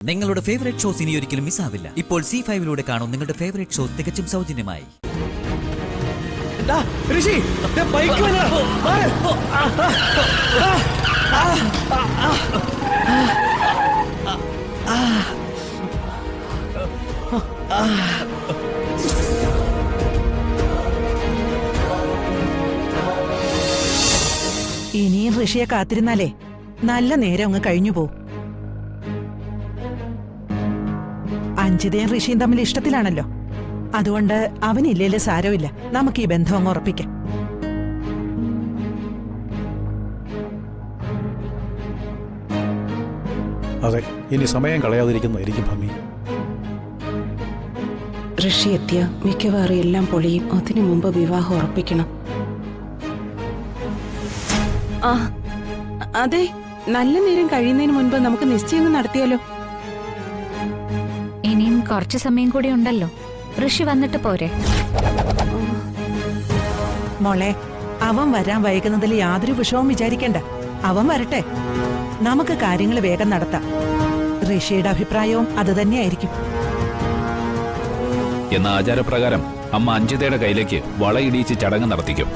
നിങ്ങളുടെ favourite shows ഇനി ഒരിക്കലും മിസ്സാവില്ല. ഇപ്പോൾ C5 കാണും നിങ്ങളുടെ ഫേവറേറ്റ് ഷോസ് തികച്ചും സൗജന്യമായി. ഇനിയും ഋഷിയെ കാത്തിരുന്നാലേ നല്ല നേരം അങ്ങ് കഴിഞ്ഞു പോവും. അഞ്ജിതയും ഋഷിയും തമ്മിൽ ഇഷ്ടത്തിലാണല്ലോ. അതുകൊണ്ട് അവനില്ലേല് സാരമില്ല, നമുക്ക് ഈ ബന്ധം അങ്ങ് ഉറപ്പിക്കാം. അതെ, ഇനി സമയം കളയാതിരിക്കുന്നതായിരിക്കും ഭംഗി. ഋഷി എത്തിയ മിക്കവാറും എല്ലാം പൊളിയും. അതിനു മുമ്പ് വിവാഹം ഉറപ്പിക്കണം. ആ അതെ, നല്ല നേരം കഴിയുന്നതിന് മുൻപ് നമുക്ക് നിശ്ചയം നടത്തിയാലോ? ഇനിയും കുറച്ചു സമയം കൂടി ഉണ്ടല്ലോ. ഋഷി വന്നിട്ട് പോരെ? മോളെ, അവൻ വരാൻ വൈകുന്നതിൽ യാതൊരു വിഷമവും വിചാരിക്കണ്ട. അവൻ വരട്ടെ, നമുക്ക് കാര്യങ്ങൾ വേഗം നടത്താം. ഋഷിയുടെ അഭിപ്രായവും അത് തന്നെയായിരിക്കും. എന്ന ആചാരപ്രകാരം അമ്മ അഞ്ജിതയുടെ കയ്യിലേക്ക് വളയിടിച്ച് ചടങ്ങ് നടത്തിക്കും.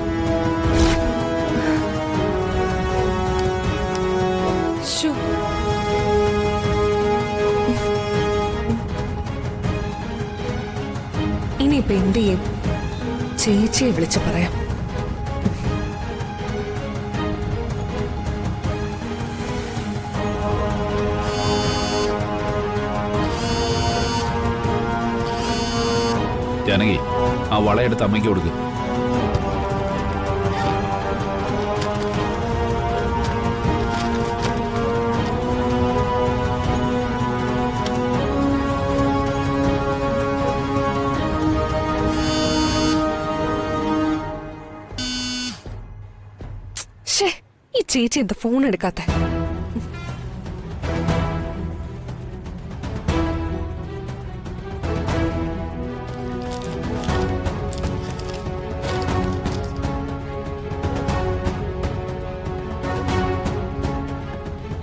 ഇനിയിപ്പൊ എന്ത് ചെയ്യും? ചേച്ചിയെ വിളിച്ചു പറയാം. ജാനകി, ആ വളയെടുത്ത് അമ്മയ്ക്ക് കൊടുക്ക്. ഈ ചേച്ചി എന്താ ഫോൺ എടുക്കാത്ത?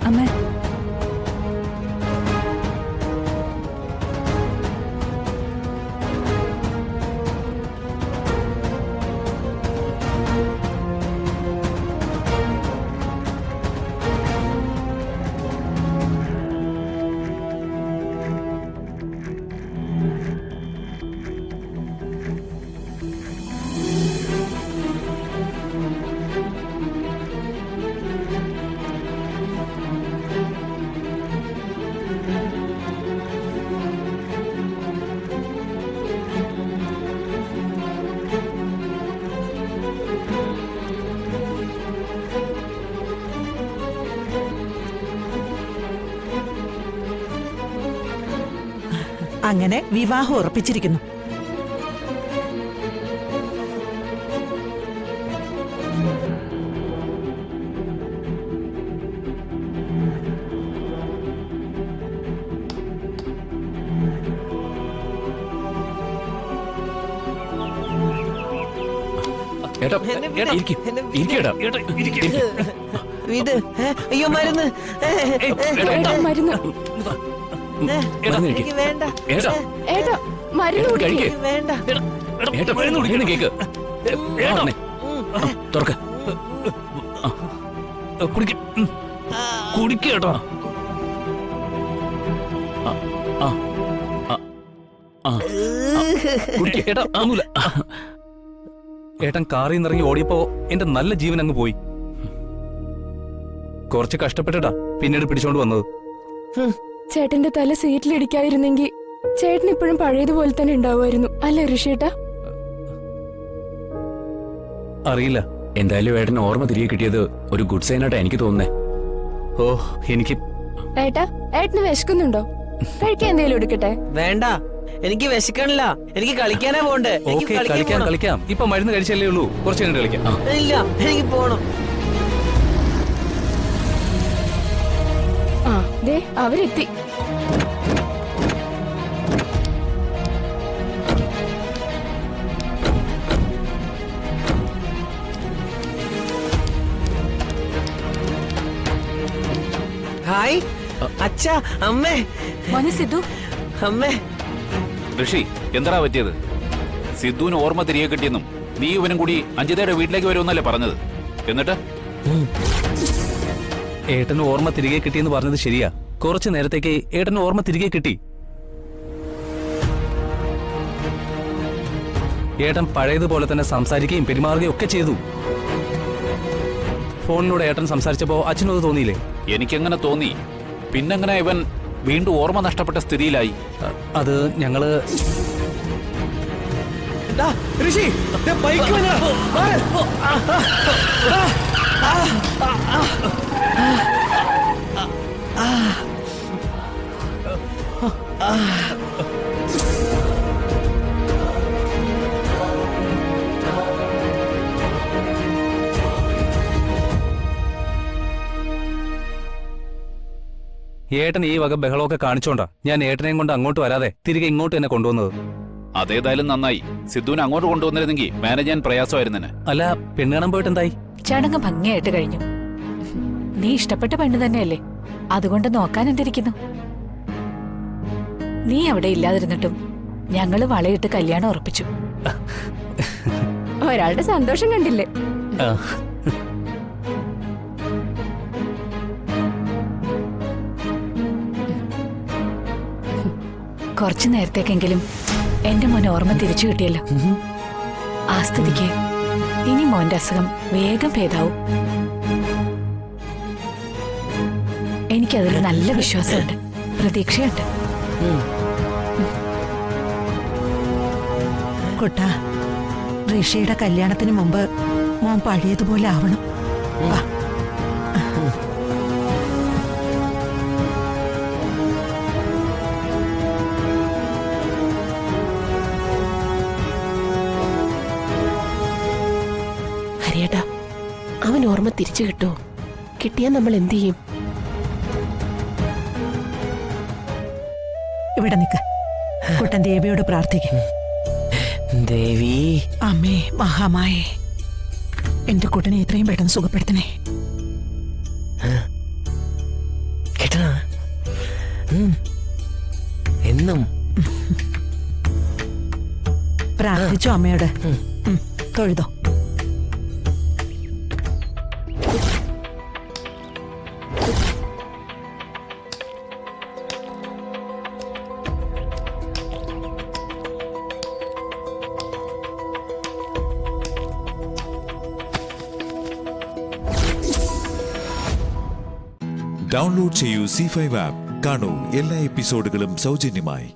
അമ്മ, അങ്ങനെ വിവാഹം ഉറപ്പിച്ചിരിക്കുന്നു. അയ്യോ, മരുന്ന് മരുന്ന് എനിക്ക് വേണ്ട. മരുന്ന് കേക്ക് തുറക്ക, കുടിക്കേട്ടോ. ഏട്ടൻ കാറിൽ നിന്നിറങ്ങി ഓടിയപ്പോ എന്റെ നല്ല ജീവൻ അങ്ങ് പോയി. കുറച്ച് കഷ്ടപ്പെട്ടിട്ടാ പിന്നീട് പിടിച്ചോണ്ട് വന്നത്. ചേട്ടന്റെ തല സീറ്റിലിടിക്കായിരുന്നെങ്കിൽ ചേട്ടൻ ഇപ്പോഴും പഴയതുപോലെ തന്നെ ഉണ്ടാവുമായിരുന്നു, അല്ലേ ഋഷിയേട്ടാ? അറിയില്ല. എന്തായാലും ഏട്ടന് ഓർമ്മ തിരികെ കിട്ടിയത് ഒരു ഗുഡ് സൈൻ ആയിട്ടാ എനിക്ക് തോന്നുന്നേ. ഓ, എനിക്ക് ഏട്ടാ, ഏട്ടന് വിശക്കുന്നുണ്ടോ? കഴിക്കാൻ എന്തെങ്കിലും എടുക്കട്ടെ? വേണ്ട, എനിക്ക് വിശക്കണില്ല. എനിക്ക് കളിക്കാനാ പോണ്ടേ. ഓക്കെ, കളിക്കാം. ഇപ്പൊ മരുന്ന് കഴിച്ചല്ലേ ഉള്ളൂ, കുറച്ച് കഴിഞ്ഞിട്ട് കളിക്കാം. ഇല്ല, എനിക്ക് പോണം. ആ ദേ അവരെത്തി. ഹായ് അച്ഛാ, അമ്മേ, മോനെ സിദ്ധു, അമ്മേ ഋഷി എന്താ പറ്റിയത്? സിദ്ധുവിന് ഓർമ്മ തിരികെ കിട്ടിയെന്നും നീ ഇവനും കൂടി അഞ്ജിതയുടെ വീട്ടിലേക്ക് വരുമെന്നല്ലേ പറഞ്ഞത്? എന്നിട്ട് ഏട്ടന് ഓർമ്മ തിരികെ കിട്ടിയെന്ന് പറഞ്ഞത് ശരിയാ. കുറച്ചു നേരത്തേക്ക് ഏട്ടന് ഓർമ്മ തിരികെ കിട്ടി. ഏട്ടൻ പഴയതുപോലെ തന്നെ സംസാരിക്കുകയും പെരുമാറുകയും ഒക്കെ ചെയ്തു. ഫോണിലൂടെ ഏട്ടൻ സംസാരിച്ചപ്പോ അച്ഛനും അത് തോന്നിയില്ലേ? എനിക്കെങ്ങനെ തോന്നി? പിന്നെങ്ങനെ ഇവൻ വീണ്ടും ഓർമ്മ നഷ്ടപ്പെട്ട സ്ഥിതിയിലായി? അത് ഞങ്ങള് ഋഷി ബൈക്ക് ഏട്ടൻ ഈ വക ബഹളമൊക്കെ കാണിച്ചോണ്ടാ ഞാൻ ഏട്ടനെയും കൊണ്ട് അങ്ങോട്ട് വരാതെ തിരികെ ഇങ്ങോട്ട് തന്നെ കൊണ്ടുവന്നത്. അതേതായാലും നന്നായി. സിദ്ധുവിനെ അങ്ങോട്ട് കൊണ്ടുവന്നിരുന്നെങ്കിൽ മാനേജ് ചെയ്യാൻ പ്രയാസമായിരുന്നെ. അല്ല, പെണ്ണ് കാണാൻ പോയിട്ട് എന്തായി? ചടങ്ങ് ഭംഗിയായിട്ട് കഴിഞ്ഞു. നീ ഇഷ്ടപ്പെട്ട പെണ്ണ് തന്നെയല്ലേ, അതുകൊണ്ട് നോക്കാൻ എന്തിരിക്കുന്നു? നീ അവിടെ ഇല്ലാതിരുന്നിട്ടും ഞങ്ങള് വളയിട്ട് കല്യാണം ഉറപ്പിച്ചു. ഒരാളുടെ സന്തോഷം കണ്ടില്ലേ? ആ, കുറച്ചു നേരത്തേക്കെങ്കിലും എന്റെ മോനെ ഓർമ്മ തിരിച്ചു കിട്ടിയല്ലോ. ആ സ്ഥിതിക്ക് ഇനി മോന്റെ അസുഖം വേഗം ഭേദാവും. എനിക്കതിൽ നല്ല വിശ്വാസമുണ്ട്, പ്രതീക്ഷയുണ്ട്. കുട്ടാ, ഋഷിയുടെ കല്യാണത്തിന് മുമ്പ് മോൻ പഴയതുപോലെ ആവണം. വാ. ഹരിയേട്ടാ, അവൻ ഓർമ്മ തിരിച്ചു കിട്ടുമോ? കിട്ടിയാൽ നമ്മൾ എന്ത് ചെയ്യും? ഇവിടെ നിൽക്ക. കുട്ടൻ ദേവിയോട് പ്രാർത്ഥിക്കും. ദേവി, അമ്മേ മഹാമായേ, എന്റെ കുട്ടനെ എത്രയും പെട്ടെന്ന് സുഖപ്പെടുത്തണേ. കേട്ടാ എന്നും പ്രാർത്ഥിച്ചോ അമ്മയോട്? തൊഴുതോ. ഡൗൺലോഡ് ചെയ്യൂ C5 ആപ്പ്. കാണൂ എല്ലാ എപ്പിസോഡുകളും സൗജന്യമായി.